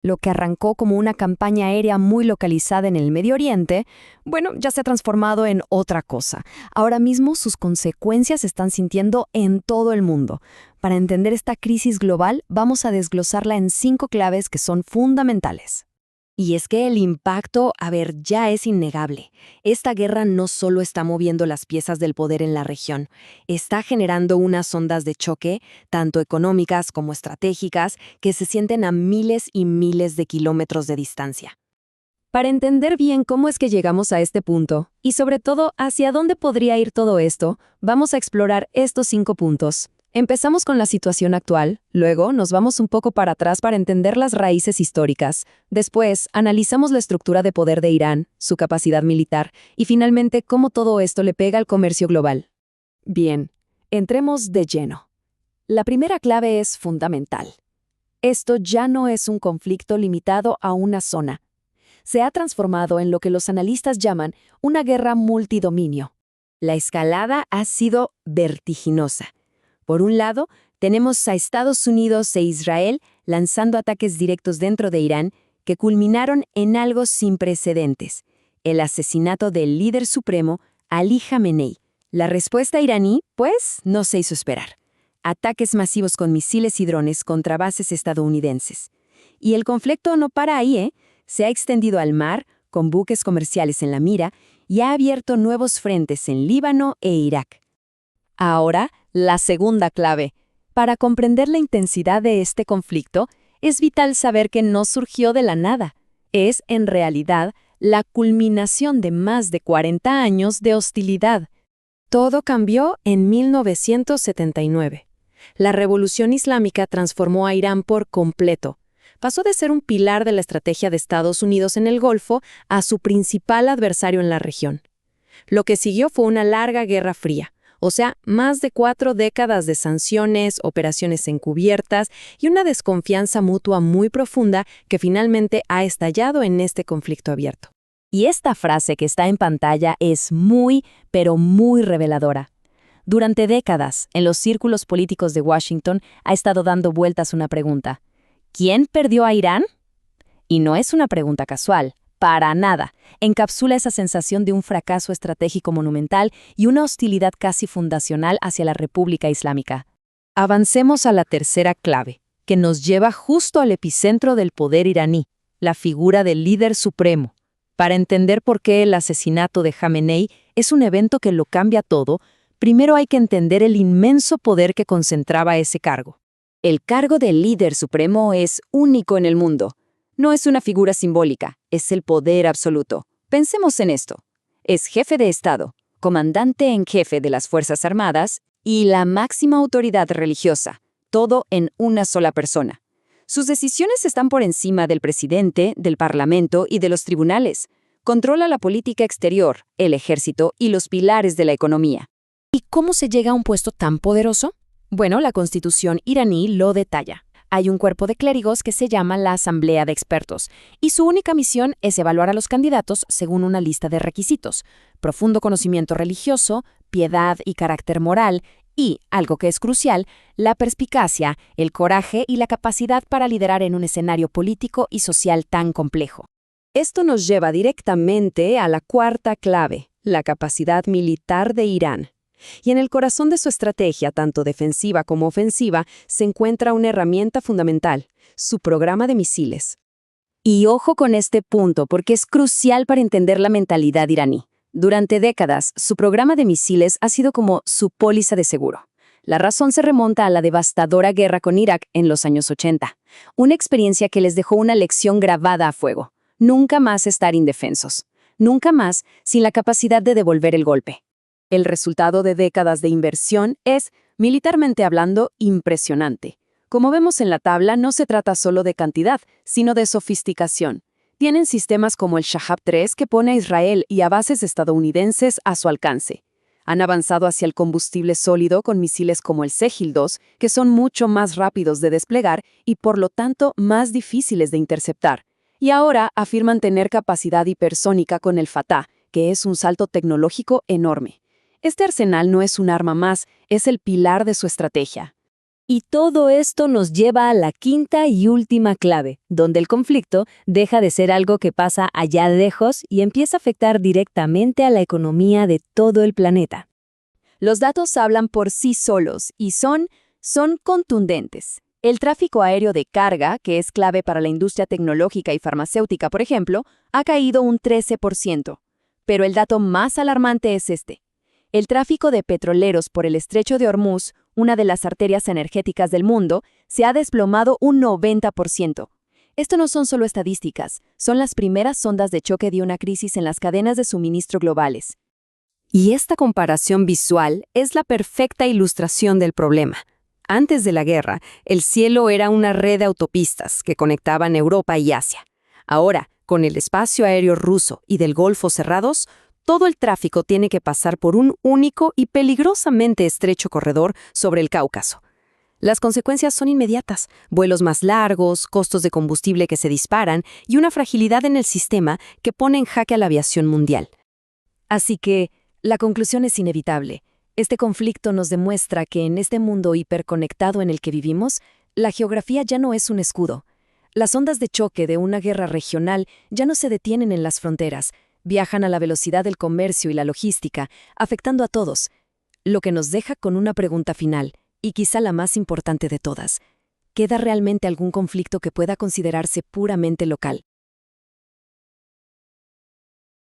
Lo que arrancó como una campaña aérea muy localizada en el Medio Oriente, bueno, ya se ha transformado en otra cosa. Ahora mismo sus consecuencias se están sintiendo en todo el mundo. Para entender esta crisis global, vamos a desglosarla en 5 claves que son fundamentales. Y es que el impacto, ya es innegable. Esta guerra no solo está moviendo las piezas del poder en la región, está generando unas ondas de choque, tanto económicas como estratégicas, que se sienten a miles y miles de kilómetros de distancia. Para entender bien cómo es que llegamos a este punto, y sobre todo hacia dónde podría ir todo esto, vamos a explorar estos 5 puntos. Empezamos con la situación actual, luego nos vamos un poco para atrás para entender las raíces históricas, después analizamos la estructura de poder de Irán, su capacidad militar, y finalmente cómo todo esto le pega al comercio global. Bien, entremos de lleno. La primera clave es fundamental. Esto ya no es un conflicto limitado a una zona. Se ha transformado en lo que los analistas llaman una guerra multidominio. La escalada ha sido vertiginosa. Por un lado, tenemos a Estados Unidos e Israel lanzando ataques directos dentro de Irán que culminaron en algo sin precedentes, el asesinato del líder supremo, Ali Khamenei. La respuesta iraní, pues, no se hizo esperar. Ataques masivos con misiles y drones contra bases estadounidenses. Y el conflicto no para ahí, ¿eh? Se ha extendido al mar, con buques comerciales en la mira, y ha abierto nuevos frentes en Líbano e Irak. Ahora, la segunda clave. Para comprender la intensidad de este conflicto, es vital saber que no surgió de la nada. Es, en realidad, la culminación de más de 40 años de hostilidad. Todo cambió en 1979. La Revolución Islámica transformó a Irán por completo. Pasó de ser un pilar de la estrategia de Estados Unidos en el Golfo a su principal adversario en la región. Lo que siguió fue una larga guerra fría. O sea, más de 4 décadas de sanciones, operaciones encubiertas y una desconfianza mutua muy profunda que finalmente ha estallado en este conflicto abierto. Y esta frase que está en pantalla es muy, pero muy reveladora. Durante décadas, en los círculos políticos de Washington ha estado dando vueltas una pregunta. ¿Quién perdió a Irán? Y no es una pregunta casual. Para nada. Encapsula esa sensación de un fracaso estratégico monumental y una hostilidad casi fundacional hacia la República Islámica. Avancemos a la tercera clave, que nos lleva justo al epicentro del poder iraní, la figura del líder supremo. Para entender por qué el asesinato de Khamenei es un evento que lo cambia todo, primero hay que entender el inmenso poder que concentraba ese cargo. El cargo del líder supremo es único en el mundo. No es una figura simbólica, es el poder absoluto. Pensemos en esto. Es jefe de Estado, comandante en jefe de las Fuerzas Armadas y la máxima autoridad religiosa, todo en una sola persona. Sus decisiones están por encima del presidente, del parlamento y de los tribunales. Controla la política exterior, el ejército y los pilares de la economía. ¿Y cómo se llega a un puesto tan poderoso? Bueno, la Constitución iraní lo detalla. Hay un cuerpo de clérigos que se llama la Asamblea de Expertos, y su única misión es evaluar a los candidatos según una lista de requisitos: profundo conocimiento religioso, piedad y carácter moral, y, algo que es crucial, la perspicacia, el coraje y la capacidad para liderar en un escenario político y social tan complejo. Esto nos lleva directamente a la cuarta clave, la capacidad militar de Irán. Y en el corazón de su estrategia, tanto defensiva como ofensiva, se encuentra una herramienta fundamental, su programa de misiles. Y ojo con este punto, porque es crucial para entender la mentalidad iraní. Durante décadas, su programa de misiles ha sido como su póliza de seguro. La razón se remonta a la devastadora guerra con Irak en los años 80, una experiencia que les dejó una lección grabada a fuego: nunca más estar indefensos, nunca más sin la capacidad de devolver el golpe. El resultado de décadas de inversión es, militarmente hablando, impresionante. Como vemos en la tabla, no se trata solo de cantidad, sino de sofisticación. Tienen sistemas como el Shahab-3 que pone a Israel y a bases estadounidenses a su alcance. Han avanzado hacia el combustible sólido con misiles como el Sejil-2, que son mucho más rápidos de desplegar y por lo tanto más difíciles de interceptar. Y ahora afirman tener capacidad hipersónica con el Fatah, que es un salto tecnológico enorme. Este arsenal no es un arma más, es el pilar de su estrategia. Y todo esto nos lleva a la quinta y última clave, donde el conflicto deja de ser algo que pasa allá lejos y empieza a afectar directamente a la economía de todo el planeta. Los datos hablan por sí solos y son contundentes. El tráfico aéreo de carga, que es clave para la industria tecnológica y farmacéutica, por ejemplo, ha caído un 13%. Pero el dato más alarmante es este. El tráfico de petroleros por el estrecho de Hormuz, una de las arterias energéticas del mundo, se ha desplomado un 90%. Esto no son solo estadísticas, son las primeras ondas de choque de una crisis en las cadenas de suministro globales. Y esta comparación visual es la perfecta ilustración del problema. Antes de la guerra, el cielo era una red de autopistas que conectaban Europa y Asia. Ahora, con el espacio aéreo ruso y del Golfo cerrados, todo el tráfico tiene que pasar por un único y peligrosamente estrecho corredor sobre el Cáucaso. Las consecuencias son inmediatas: vuelos más largos, costos de combustible que se disparan y una fragilidad en el sistema que pone en jaque a la aviación mundial. Así que, la conclusión es inevitable. Este conflicto nos demuestra que en este mundo hiperconectado en el que vivimos, la geografía ya no es un escudo. Las ondas de choque de una guerra regional ya no se detienen en las fronteras, viajan a la velocidad del comercio y la logística, afectando a todos. Lo que nos deja con una pregunta final, y quizá la más importante de todas. ¿Queda realmente algún conflicto que pueda considerarse puramente local?